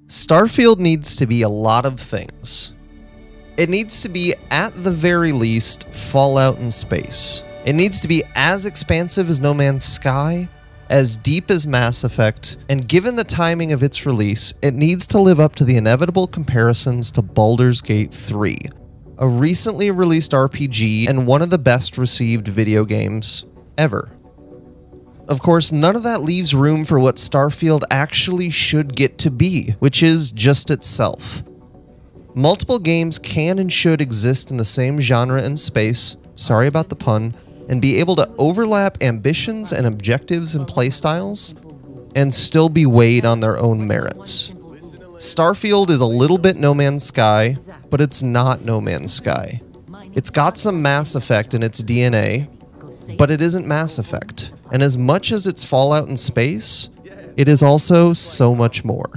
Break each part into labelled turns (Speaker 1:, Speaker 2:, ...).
Speaker 1: Starfield needs to be a lot of things. It needs to be, at the very least, Fallout in space. It needs to be as expansive as No Man's Sky, as deep as Mass Effect, and given the timing of its release, it needs to live up to the inevitable comparisons to Baldur's Gate 3, a recently released RPG and one of the best received video games ever. Of course, none of that leaves room for what Starfield actually should get to be, which is just itself. Multiple games can and should exist in the same genre and space, sorry about the pun, and be able to overlap ambitions and objectives and playstyles, and still be weighed on their own merits. Starfield is a little bit No Man's Sky, but it's not No Man's Sky. It's got some Mass Effect in its DNA, but it isn't Mass Effect. And as much as it's Fallout in space, it is also so much more.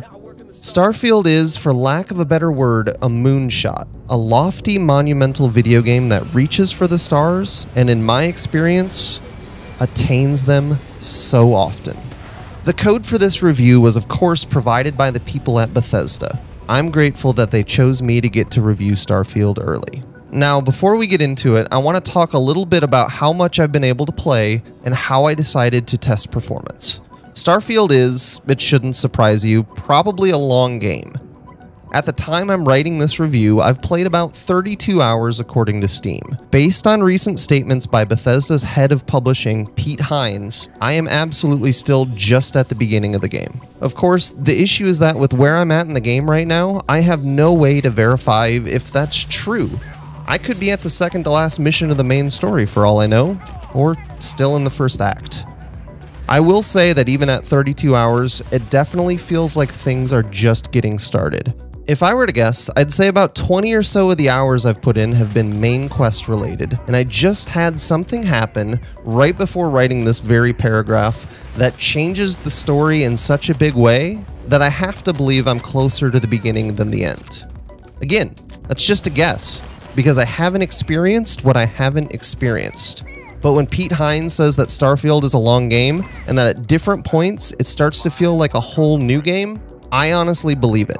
Speaker 1: Starfield is, for lack of a better word, a moonshot, a lofty, monumental video game that reaches for the stars, and in my experience, attains them so often. The code for this review was of course provided by the people at Bethesda. I'm grateful that they chose me to get to review Starfield early. Now, before we get into it, I want to talk a little bit about how much I've been able to play and how I decided to test performance. Starfield is, it shouldn't surprise you, probably a long game. At the time I'm writing this review, I've played about 32 hours according to Steam. Based on recent statements by Bethesda's head of publishing, Pete Hines, I am absolutely still just at the beginning of the game. Of course, the issue is that with where I'm at in the game right now, I have no way to verify if that's true. I could be at the second to last mission of the main story for all I know, or still in the first act. I will say that even at 32 hours, it definitely feels like things are just getting started. If I were to guess, I'd say about 20 or so of the hours I've put in have been main quest related, and I just had something happen right before writing this very paragraph that changes the story in such a big way that I have to believe I'm closer to the beginning than the end. Again, that's just a guess, because I haven't experienced what I haven't experienced. But when Pete Hines says that Starfield is a long game, and that at different points it starts to feel like a whole new game, I honestly believe it.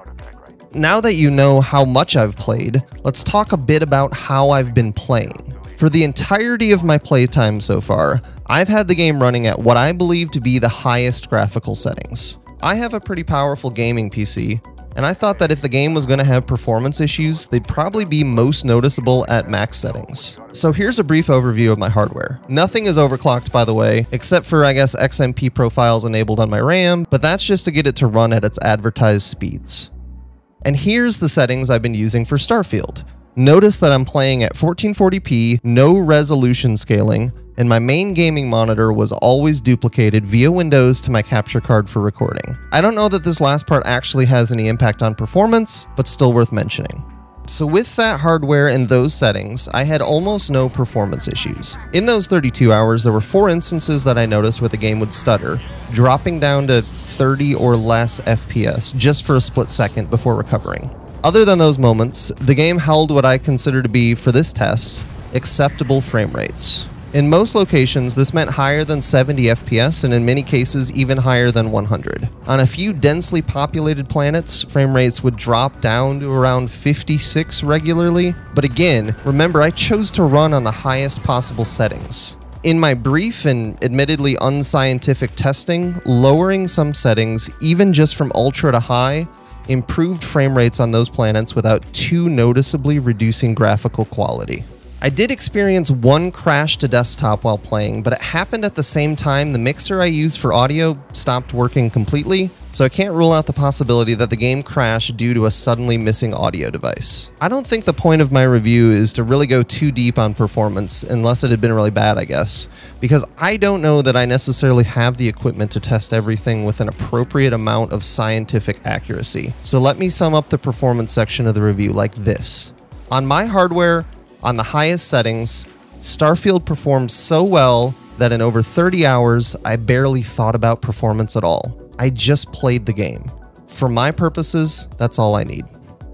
Speaker 1: Now that you know how much I've played, let's talk a bit about how I've been playing. For the entirety of my playtime so far, I've had the game running at what I believe to be the highest graphical settings. I have a pretty powerful gaming PC, and I thought that if the game was going to have performance issues, they'd probably be most noticeable at max settings. So here's a brief overview of my hardware. Nothing is overclocked, by the way, except for, I guess, XMP profiles enabled on my RAM, but that's just to get it to run at its advertised speeds. And here's the settings I've been using for Starfield. Notice that I'm playing at 1440p, no resolution scaling, and my main gaming monitor was always duplicated via Windows to my capture card for recording. I don't know that this last part actually has any impact on performance, but still worth mentioning. So with that hardware and those settings, I had almost no performance issues. In those 32 hours, there were 4 instances that I noticed where the game would stutter, dropping down to 30 or less FPS just for a split second before recovering. Other than those moments, the game held what I consider to be, for this test, acceptable frame rates. In most locations, this meant higher than 70 FPS, and in many cases, even higher than 100. On a few densely populated planets, frame rates would drop down to around 56 regularly, but again, remember I chose to run on the highest possible settings. In my brief and admittedly unscientific testing, lowering some settings, even just from ultra to high, improved frame rates on those planets without too noticeably reducing graphical quality. I did experience one crash to desktop while playing, but it happened at the same time the mixer I use for audio stopped working completely, so I can't rule out the possibility that the game crashed due to a suddenly missing audio device. I don't think the point of my review is to really go too deep on performance, unless it had been really bad, I guess, because I don't know that I necessarily have the equipment to test everything with an appropriate amount of scientific accuracy. So let me sum up the performance section of the review like this. On my hardware, on the highest settings, Starfield performs so well that in over 30 hours, I barely thought about performance at all. I just played the game. For my purposes, that's all I need.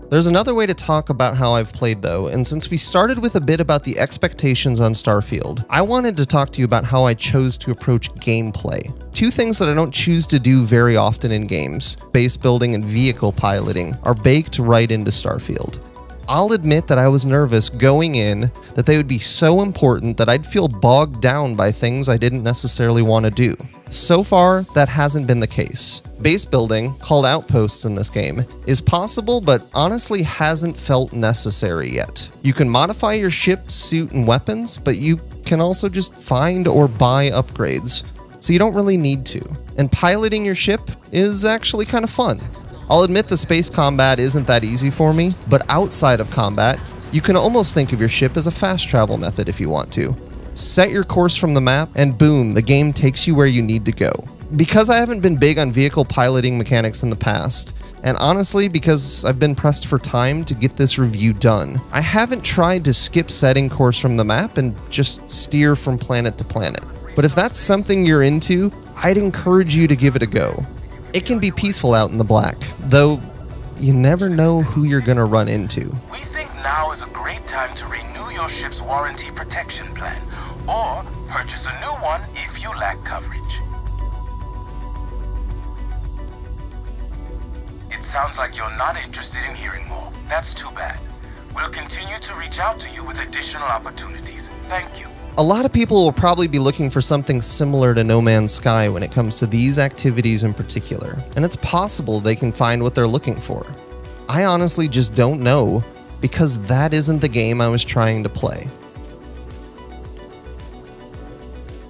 Speaker 1: There's another way to talk about how I've played though, and since we started with a bit about the expectations on Starfield, I wanted to talk to you about how I chose to approach gameplay. Two things that I don't choose to do very often in games, base building and vehicle piloting, are baked right into Starfield. I'll admit that I was nervous going in that they would be so important that I'd feel bogged down by things I didn't necessarily want to do. So far, that hasn't been the case. Base building, called outposts in this game, is possible but honestly hasn't felt necessary yet. You can modify your ship, suit, and weapons, but you can also just find or buy upgrades, so you don't really need to. And piloting your ship is actually kind of fun. I'll admit the space combat isn't that easy for me, but outside of combat, you can almost think of your ship as a fast travel method if you want to. Set your course from the map, and boom, the game takes you where you need to go. Because I haven't been big on vehicle piloting mechanics in the past, and honestly because I've been pressed for time to get this review done, I haven't tried to skip setting course from the map and just steer from planet to planet. But if that's something you're into, I'd encourage you to give it a go. It can be peaceful out in the black, though you never know who you're gonna run into.
Speaker 2: We think now is a great time to renew your ship's warranty protection plan, or purchase a new one if you lack coverage. It sounds like you're not interested in hearing more. That's too bad. We'll continue to reach out to you with additional opportunities. Thank you.
Speaker 1: A lot of people will probably be looking for something similar to No Man's Sky when it comes to these activities in particular, and it's possible they can find what they're looking for. I honestly just don't know, because that isn't the game I was trying to play.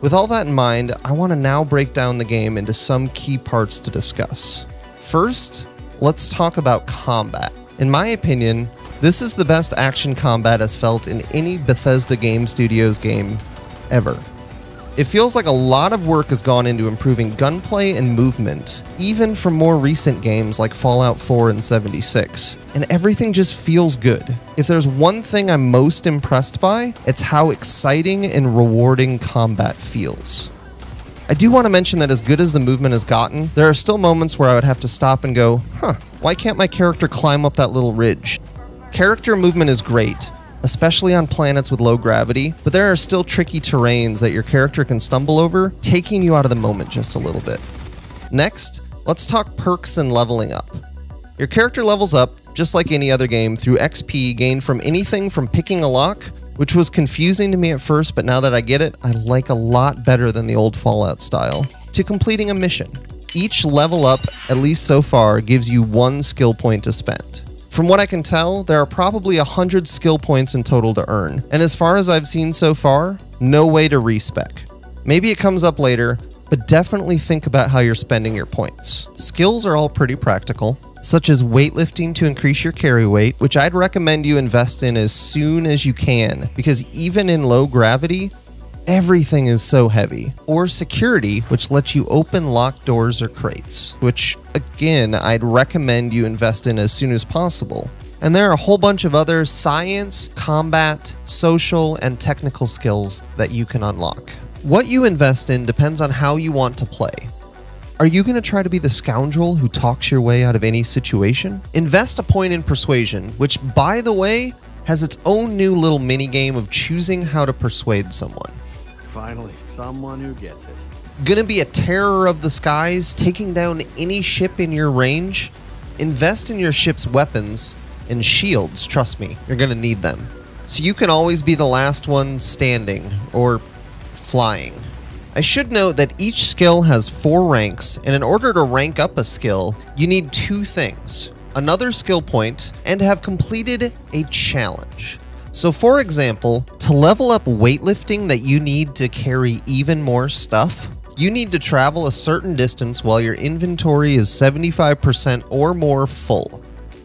Speaker 1: With all that in mind, I want to now break down the game into some key parts to discuss. First, let's talk about combat. In my opinion, this is the best action combat has felt in any Bethesda Game Studios game ever. It feels like a lot of work has gone into improving gunplay and movement, even from more recent games like Fallout 4 and 76, and everything just feels good. If there's one thing I'm most impressed by, it's how exciting and rewarding combat feels. I do want to mention that as good as the movement has gotten, there are still moments where I would have to stop and go, why can't my character climb up that little ridge? Character movement is great, especially on planets with low gravity, but there are still tricky terrains that your character can stumble over, taking you out of the moment just a little bit. Next, let's talk perks and leveling up. Your character levels up, just like any other game, through XP gained from anything from picking a lock, which was confusing to me at first, but now that I get it, I like a lot better than the old Fallout style, to completing a mission. Each level up, at least so far, gives you 1 skill point to spend. From what I can tell, there are probably 100 skill points in total to earn, and as far as I've seen so far, no way to respec. Maybe it comes up later, but definitely think about how you're spending your points. Skills are all pretty practical, such as weightlifting to increase your carry weight, which I'd recommend you invest in as soon as you can, because even in low gravity, everything is so heavy. Or security, which lets you open locked doors or crates, which again, I'd recommend you invest in as soon as possible. And there are a whole bunch of other science, combat, social, and technical skills that you can unlock. What you invest in depends on how you want to play. Are you going to try to be the scoundrel who talks your way out of any situation? Invest a point in persuasion, which, by the way, has its own new little mini-game of choosing how to persuade someone.
Speaker 3: Finally, someone who gets it.
Speaker 1: Gonna be a terror of the skies, taking down any ship in your range? Invest in your ship's weapons and shields, trust me, you're gonna need them. So you can always be the last one standing, or flying. I should note that each skill has 4 ranks, and in order to rank up a skill, you need 2 things: another skill point, and have completed a challenge. So for example, to level up weightlifting that you need to carry even more stuff, you need to travel a certain distance while your inventory is 75% or more full.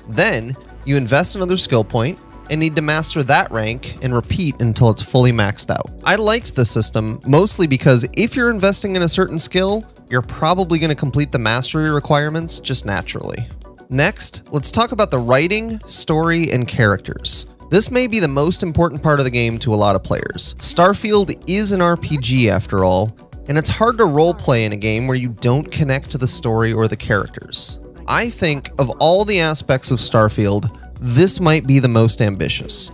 Speaker 1: Then, you invest another skill point, and need to master that rank and repeat until it's fully maxed out. I liked the system, mostly because if you're investing in a certain skill, you're probably going to complete the mastery requirements just naturally. Next, let's talk about the writing, story, and characters. This may be the most important part of the game to a lot of players. Starfield is an RPG after all, and it's hard to roleplay in a game where you don't connect to the story or the characters. I think of all the aspects of Starfield, this might be the most ambitious.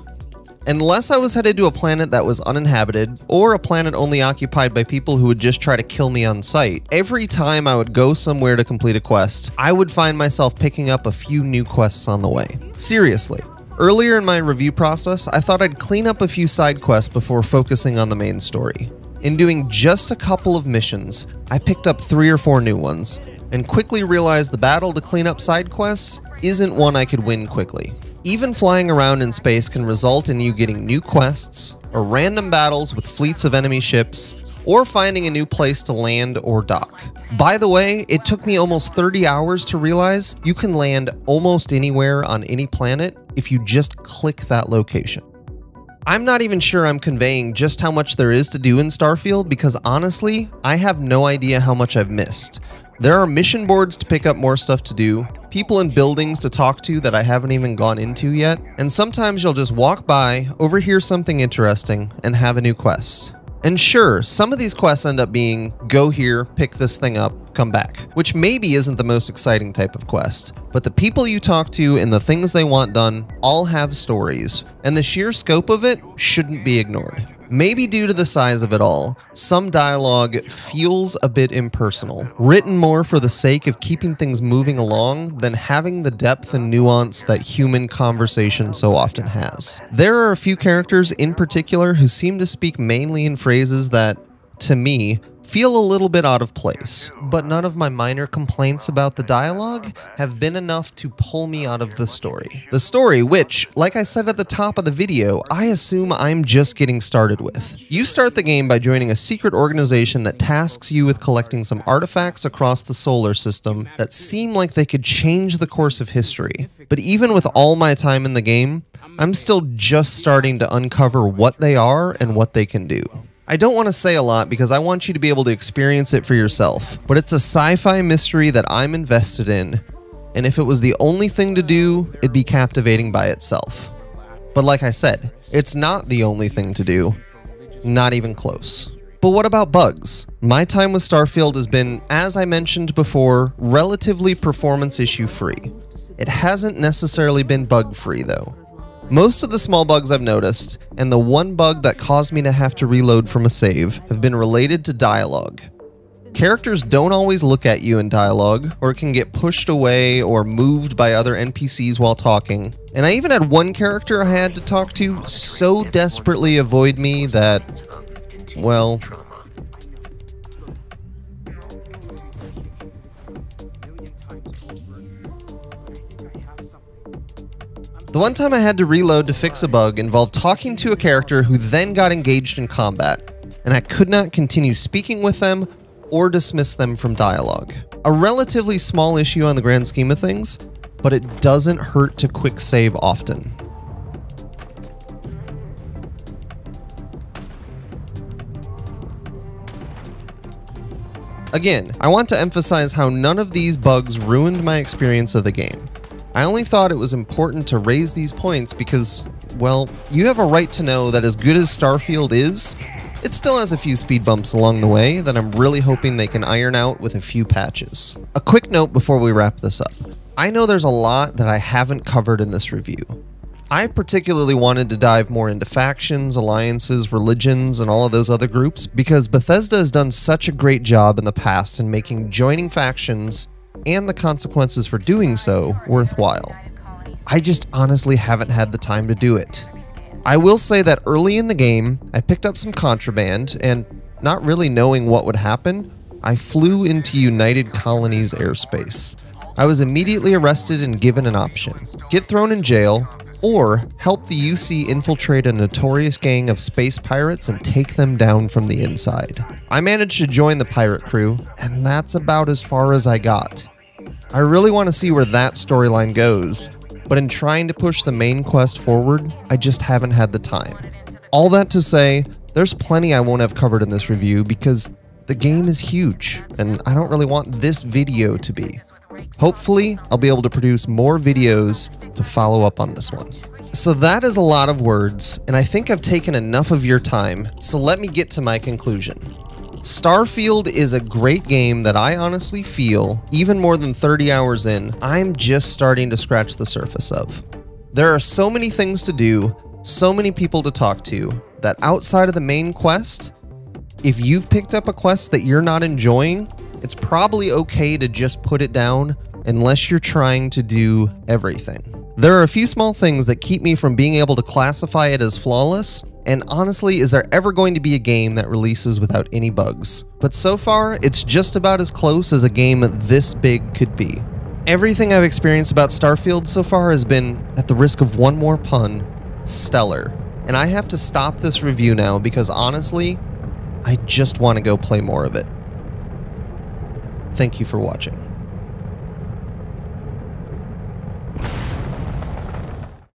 Speaker 1: Unless I was headed to a planet that was uninhabited, or a planet only occupied by people who would just try to kill me on sight, every time I would go somewhere to complete a quest, I would find myself picking up a few new quests on the way. Seriously. Earlier in my review process, I thought I'd clean up a few side quests before focusing on the main story. In doing just a couple of missions, I picked up 3 or 4 new ones, and quickly realized the battle to clean up side quests isn't one I could win quickly. Even flying around in space can result in you getting new quests, or random battles with fleets of enemy ships, or finding a new place to land or dock. By the way, it took me almost 30 hours to realize you can land almost anywhere on any planet if you just click that location. I'm not even sure I'm conveying just how much there is to do in Starfield because honestly, I have no idea how much I've missed. There are mission boards to pick up more stuff to do, people in buildings to talk to that I haven't even gone into yet, and sometimes you'll just walk by, overhear something interesting, and have a new quest. And sure, some of these quests end up being, go here, pick this thing up, come back, which maybe isn't the most exciting type of quest, but the people you talk to and the things they want done all have stories, and the sheer scope of it shouldn't be ignored. Maybe due to the size of it all, some dialogue feels a bit impersonal, written more for the sake of keeping things moving along than having the depth and nuance that human conversation so often has. There are a few characters in particular who seem to speak mainly in phrases that, to me, feel a little bit out of place, but none of my minor complaints about the dialogue have been enough to pull me out of the story. The story which, like I said at the top of the video, I assume I'm just getting started with. You start the game by joining a secret organization that tasks you with collecting some artifacts across the solar system that seem like they could change the course of history. But even with all my time in the game, I'm still just starting to uncover what they are and what they can do. I don't want to say a lot because I want you to be able to experience it for yourself, but it's a sci-fi mystery that I'm invested in, and if it was the only thing to do, it'd be captivating by itself. But like I said, it's not the only thing to do, not even close. But what about bugs? My time with Starfield has been, as I mentioned before, relatively performance issue free. It hasn't necessarily been bug free though. Most of the small bugs I've noticed, and the one bug that caused me to have to reload from a save, have been related to dialogue. Characters don't always look at you in dialogue, or can get pushed away or moved by other NPCs while talking. And I even had one character I had to talk to so desperately avoid me that, well, the one time I had to reload to fix a bug involved talking to a character who then got engaged in combat, and I could not continue speaking with them or dismiss them from dialogue. A relatively small issue on the grand scheme of things, but it doesn't hurt to quick save often. Again, I want to emphasize how none of these bugs ruined my experience of the game. I only thought it was important to raise these points because, well, you have a right to know that as good as Starfield is, it still has a few speed bumps along the way that I'm really hoping they can iron out with a few patches. A quick note before we wrap this up. I know there's a lot that I haven't covered in this review. I particularly wanted to dive more into factions, alliances, religions, and all of those other groups because Bethesda has done such a great job in the past in making joining factions and the consequences for doing so worthwhile. I just honestly haven't had the time to do it. I will say that early in the game, I picked up some contraband, and not really knowing what would happen, I flew into United Colony's airspace. I was immediately arrested and given an option: get thrown in jail, or help the UC infiltrate a notorious gang of space pirates and take them down from the inside. I managed to join the pirate crew, and that's about as far as I got. I really want to see where that storyline goes, but in trying to push the main quest forward, I just haven't had the time. All that to say, there's plenty I won't have covered in this review because the game is huge, and I don't really want this video to be. Hopefully, I'll be able to produce more videos to follow up on this one. So that is a lot of words, and I think I've taken enough of your time, so let me get to my conclusion. Starfield is a great game that I honestly feel, even more than 30 hours in, I'm just starting to scratch the surface of. There are so many things to do, so many people to talk to, that outside of the main quest, if you've picked up a quest that you're not enjoying, it's probably okay to just put it down unless you're trying to do everything. There are a few small things that keep me from being able to classify it as flawless, and honestly, is there ever going to be a game that releases without any bugs? But so far, it's just about as close as a game this big could be. Everything I've experienced about Starfield so far has been, at the risk of one more pun, stellar. And I have to stop this review now because honestly, I just want to go play more of it. Thank you for watching.